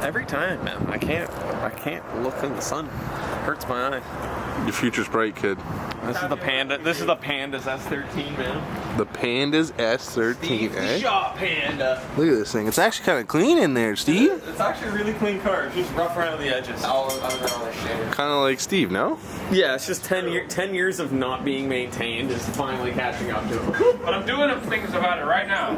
Every time, man. I can't look in the sun. Hurts my eye. Your future's bright, kid. This is the Panda. This is the Panda's S13, man. The Panda's S13, Steve, eh? the shop Panda. Look at this thing. It's actually kind of clean in there, Steve. It's actually a really clean car. It's just rough around the edges. Kind of like Steve, no? Yeah, it's just 10 years of not being maintained is finally catching up to him. But I'm doing things about it right now.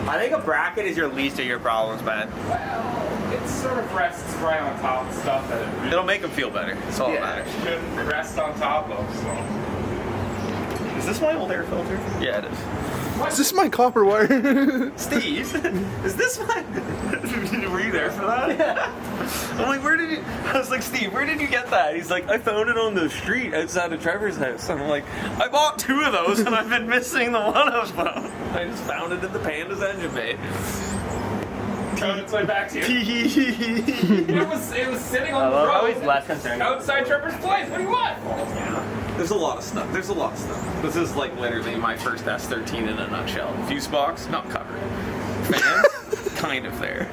I think a bracket is your least of your problems, man. Well, it sort of rests right on top of stuff that it really... It'll make him feel better. That's all that matters. shouldn't rest on top of, so... Is this my old air filter? Yeah, it is. Is this my copper wire? Steve, is this my... Were you there for that? Yeah. I'm like, where did you... I was like, Steve, where did you get that? He's like, I found it on the street outside of Trevor's house. I'm like, I bought 2 of those and I've been missing the one of them. I just found it in the Panda's engine bay. Coming its way back to you. it was sitting on the road. He's less concerned. Outside Trevor's place. What do you want? There's a lot of stuff. There's a lot of stuff. This is like literally my first S13 in a nutshell. Fuse box, not covered. Fans, kind of there.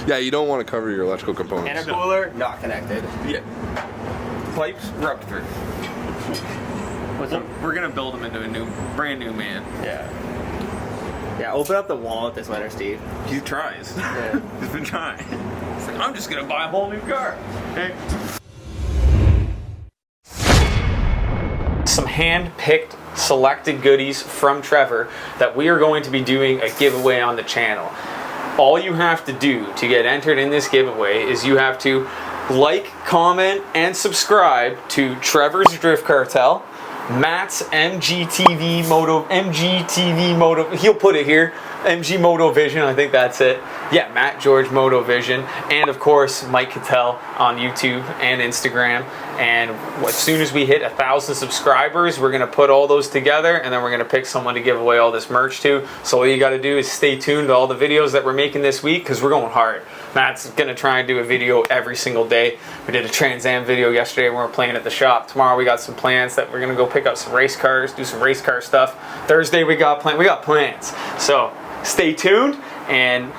Yeah, you don't want to cover your electrical components. Intercooler, not connected. Yeah. Pipes rubbed through. We're gonna build them into a brand new man. Yeah. Yeah, open up the wallet this winter, Steve. He tries. Yeah. He's been trying. He's like, I'm just gonna buy a whole new car. Okay. Some hand-picked, selected goodies from Trevor that we are going to be doing a giveaway on the channel. All you have to do to get entered in this giveaway is you have to like, comment, and subscribe to Trevor's Drift Cartel, Matt's MGTV Moto, he'll put it here, MG Moto Vision, I think that's it. Yeah, Matt George Moto Vision, and of course Mike Cattell on YouTube and Instagram. And as soon as we hit 1,000 subscribers, we're gonna put all those together, and then we're gonna pick someone to give away all this merch to. So all you gotta do is stay tuned to all the videos that we're making this week, because we're going hard. Matt's gonna try and do a video every single day. We did a Trans Am video yesterday when we were playing at the shop. Tomorrow we got some plans that we're gonna go pick up some race cars, do some race car stuff. Thursday we got plans. So stay tuned, and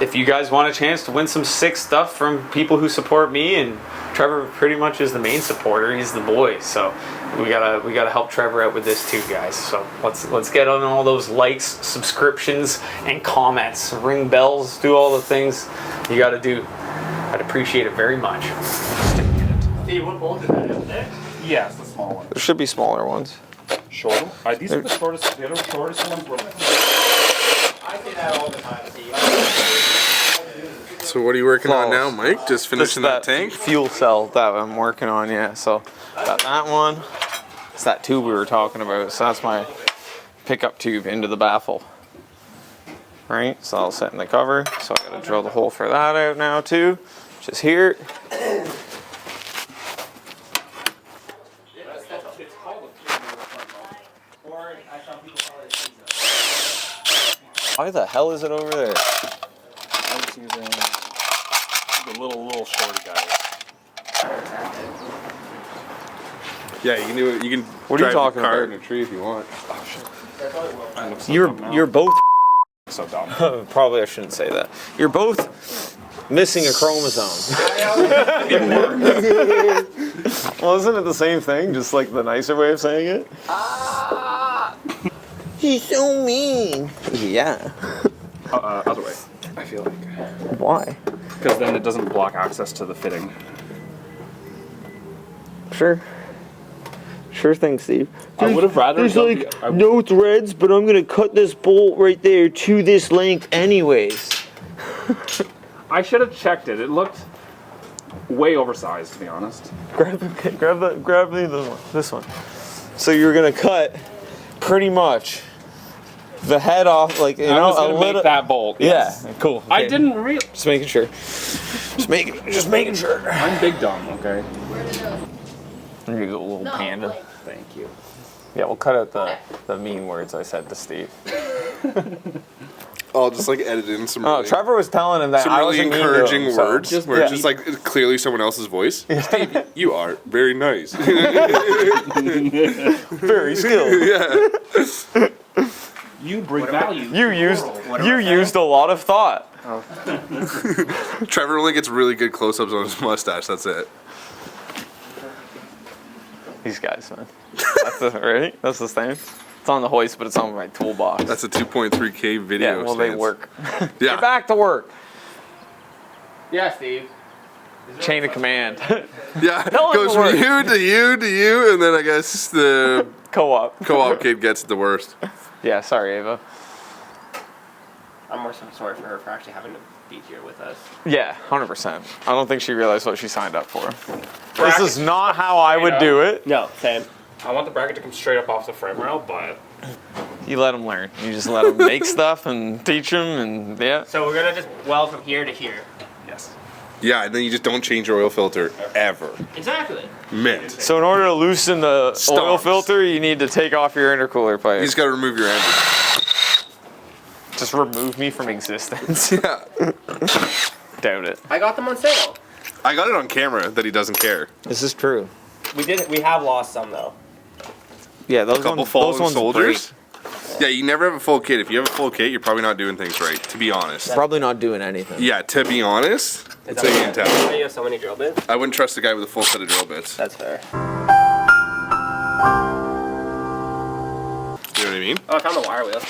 if you guys want a chance to win some sick stuff from people who support me, and Trevor pretty much is the main supporter, he's the boy, so we gotta help Trevor out with this too, guys. So let's get on all those likes, subscriptions, and comments. Ring bells, do all the things you gotta do. I'd appreciate it very much. Steve, what bolt is that, isn't it? Yes, the small one. There should be smaller ones. Short? These are the shortest. The other shortest ones were... I say that all the time, Steve. So what are you working on now, Mike? Just finishing that tank? Fuel cell that I'm working on, yeah. So got that one. It's that tube we were talking about. So that's my pickup tube into the baffle. Right, so I'll set in the cover. So I gotta drill the hole for that out now too, which is here. Why the hell is it over there? I was using the little shorty guy. Yeah, you can do it. You can What are you drive talking the car about? in a tree if you want. Oh shit. I look so dumb now. You're both so dumb. probably I shouldn't say that. You're both missing a chromosome. Well, isn't it the same thing? Just like the nicer way of saying it? He's so mean. Yeah. Other way, I feel like. Why? Because then it doesn't block access to the fitting. Sure. Sure thing, Steve. I would have rather... There's like no threads, but I'm gonna cut this bolt right there to this length anyways. I should have checked it. It looked way oversized, to be honest. Grab this one. So you're gonna cut pretty much the head off, like you know, was gonna make that bolt. Yes. Yeah, cool. Okay. I didn't real. Just making sure. Just making sure. I'm big dumb. Okay. There you go, little panda. Thank you. Yeah, we'll cut out the mean words I said to Steve. I'll just like edit in some. Oh, really, Trevor was telling him that some I really wasn't encouraging mean to him, words, so where it's just like it's clearly someone else's voice. Steve, you are very nice. very skilled. Yeah. You bring value. You used a lot of thought. Oh. Trevor only gets really good close-ups on his mustache. That's it. These guys, man. That's the right. That's the stance. It's on the hoist, but it's on my toolbox. That's a 2.3K video. Yeah, well, they stance. work. Yeah. Get back to work. Yeah, Steve. Chain of command. Yeah, No, goes it from you to you to you, and then I guess the Co-op. co-op kid gets it the worst. Yeah, sorry, Ava. I'm more so sorry for her for actually having to be here with us. Yeah, 100%. I don't think she realized what she signed up for. This is not how I would do it. No, same. I want the bracket to come straight up off the frame rail, but You let them learn. You just let them make stuff and teach them, and yeah. So we're gonna just weld from here to here. yes. Yeah, and then you just don't change your oil filter ever. Exactly. Mint. So in order to loosen the oil Stomps. filter, you need to take off your intercooler pipe. You just gotta remove your engine. Just remove me from existence. Yeah. Doubt it. I got them on sale. I got it on camera that he doesn't care. This is true. We have lost some though. Yeah, those Couple ones, fallen those ones soldiers. break. Yeah, you never have a full kit. If you have a full kit, you're probably not doing things right, to be honest. Probably not doing anything. Yeah, to be honest, that's how you can tell. Why you have so many drill bits? I wouldn't trust a guy with a full set of drill bits. That's fair. You know what I mean? Oh, I found the wire wheel.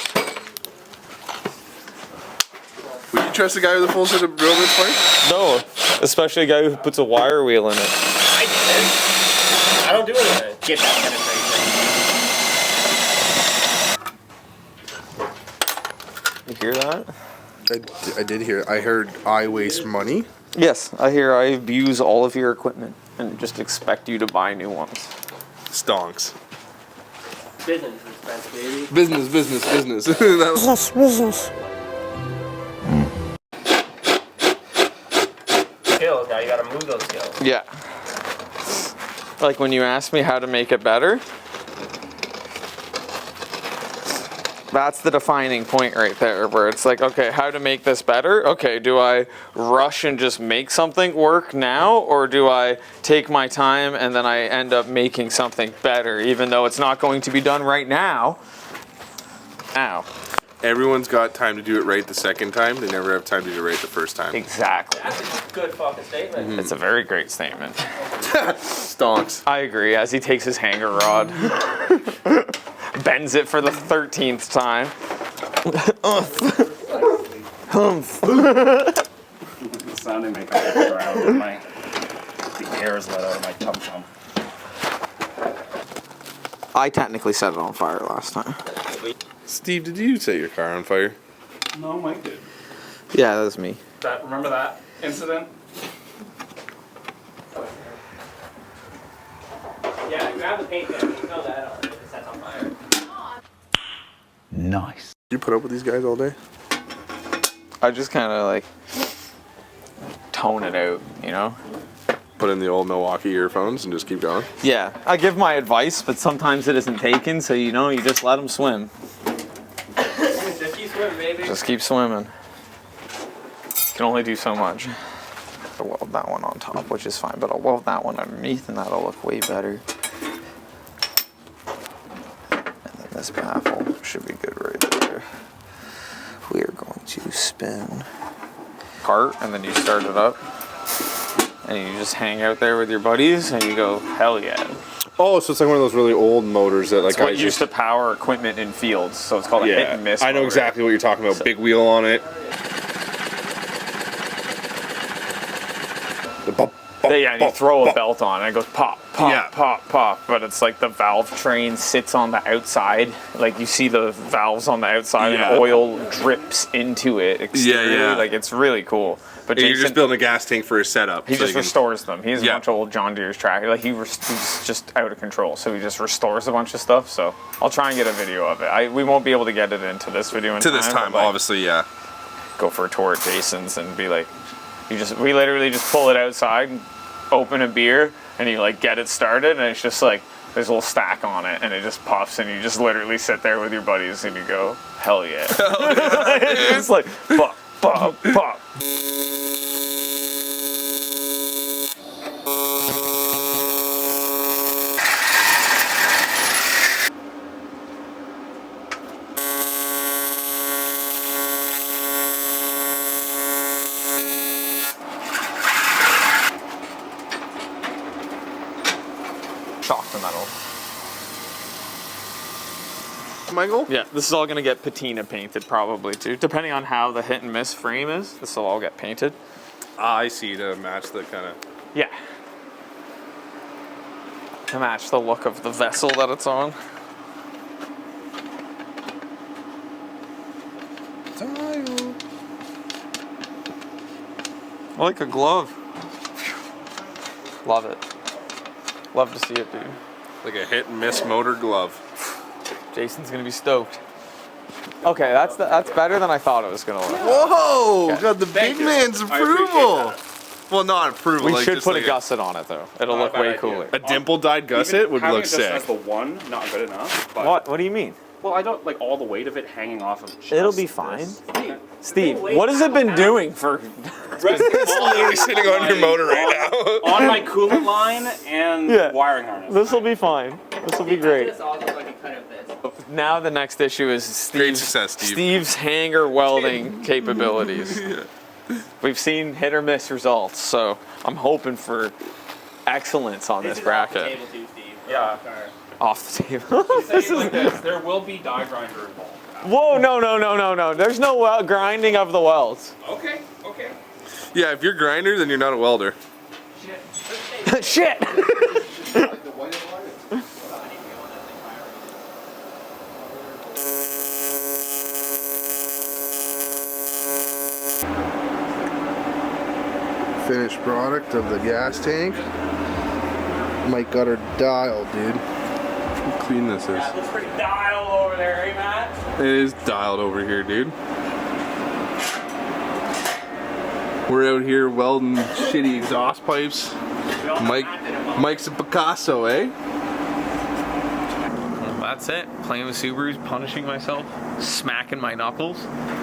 Would you trust a guy with a full set of drill bits, Mike? No, especially a guy who puts a wire wheel in it. I did. I don't do anything. Get that penetration. You hear that? I did hear. I heard I waste money. Yes, I hear I abuse all of your equipment and just expect you to buy new ones. Stonks. Business expense, baby. Business. That was- Skills. Now you gotta move those skills. Yeah. Like when you ask me how to make it better, that's the defining point right there, where it's like, okay, how to make this better? Okay, do I rush and just make something work now, or do I take my time and then I end up making something better, even though it's not going to be done right now? Ow. Everyone's got time to do it right the second time. They never have time to do it right the first time. Exactly. That's a good fucking statement. It's a very great statement. Stonks. I agree, as he takes his hanger rod, bends it for the 13th time. The sound they make on the ground and the air is let out of my tum-tum. I technically set it on fire last time. Steve, did you set your car on fire? No, Mike did. Yeah, that was me. Remember that incident? Yeah, grab the paint can. You know that on it. It sets on fire. Nice. You put up with these guys all day? I just kind of like tone it out, you know? Put in the old Milwaukee earphones and just keep going? Yeah, I give my advice, but sometimes it isn't taken, so you know, you just let them swim. Just keep swimming, baby. Just keep swimming. Can only do so much. I'll weld that one on top, which is fine, but I'll weld that one underneath and that'll look way better. And then this baffle should be good right there. We are going to spin cart and then you start it up. And you just hang out there with your buddies and you go, hell yeah. Oh, so it's like one of those really old motors that like It's what guys used to power equipment in fields, so it's called a hit and miss I know motor. exactly what you're talking about. Big wheel on it. The bump, bump, Yeah, and you bump, throw a bump. belt on it, and it goes pop, pop, Yeah. pop, pop. But it's like the valve train sits on the outside. Like you see the valves on the outside, Yeah. and oil drips into it exteriorly. Yeah. Like it's really cool. But And you're Jason, just building a gas tank for his setup. he so just you can- restores them. He has a Yeah. bunch of old John Deere's tractor. Like he's just out of control. So he just restores a bunch of stuff. So I'll try and get a video of it. We won't be able to get it into this video in To this time, but, like, obviously, yeah. go for a tour at Jason's and be like, we literally just pull it outside and open a beer and you like get it started and it's just like there's a little stack on it and it just puffs and you just literally sit there with your buddies and you go, hell yeah. It's like pop, pop, pop. metal. Michael? Yeah, this is all gonna get patina painted probably too. Depending on how the hit and miss frame is, this will all get painted. I see, to match the kind of... Yeah. To match the look of the vessel that it's on. Like a glove. Love it. Love to see it, dude. Like a hit and miss motor glove. Jason's gonna be stoked. Okay, that's better than I thought it was gonna look. Whoa! Okay. Got the big you. man's I appreciate approval. Well, not approval. We like should just put like a gusset on it though. It'll Not a look bad way idea. cooler. A dimple dyed gusset would having look it just sick. as the one, not good enough. But, What? What do you mean? Well, I don't like all the weight of it hanging off of. Just It'll be this. fine. Steve, what has it been doing for? It's literally sitting on your motor right now. On my coolant line and Yeah. wiring harness. This will be fine. This will be great. This also like a cut of this. Now the next issue is Great success, Steve. Steve's hanger welding capabilities. We've seen hit or miss results, so I'm hoping for excellence on this This is off the bracket. table too, Steve. Yeah. Off the table. This is like this. There will be die grinder involved. Whoa, no. There's no grinding of the welds. Okay. Okay. Yeah, if you're a grinder, then you're not a welder. Shit! Finished product of the gas tank. Mike got her dialed, dude. How clean this is. That looks pretty dialed over there, eh, Matt? It is dialed over here, dude. We're out here welding shitty exhaust pipes. Mike's a Picasso, eh? Well, that's it. Playing with Subarus, punishing myself, smacking my knuckles.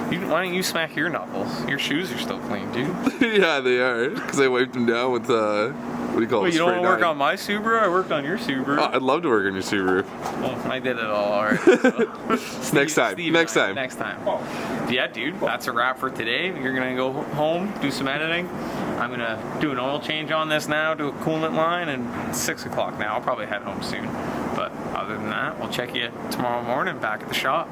Why don't you smack your knuckles? Your shoes are still clean, dude. Yeah, they are. Because I wiped them down with, what do you call it? Wait, you don't Spray want to work dye. on my Subaru? I worked on your Subaru. Oh, I'd love to work on your Subaru. Well, I did it all already. So. Next time. Steve Next and I, time. Next time. Yeah, dude, that's a wrap for today. You're gonna go home, do some editing. I'm gonna do an oil change on this now, do a coolant line, and it's 6 o'clock now. I'll probably head home soon. But other than that, we'll check you tomorrow morning back at the shop.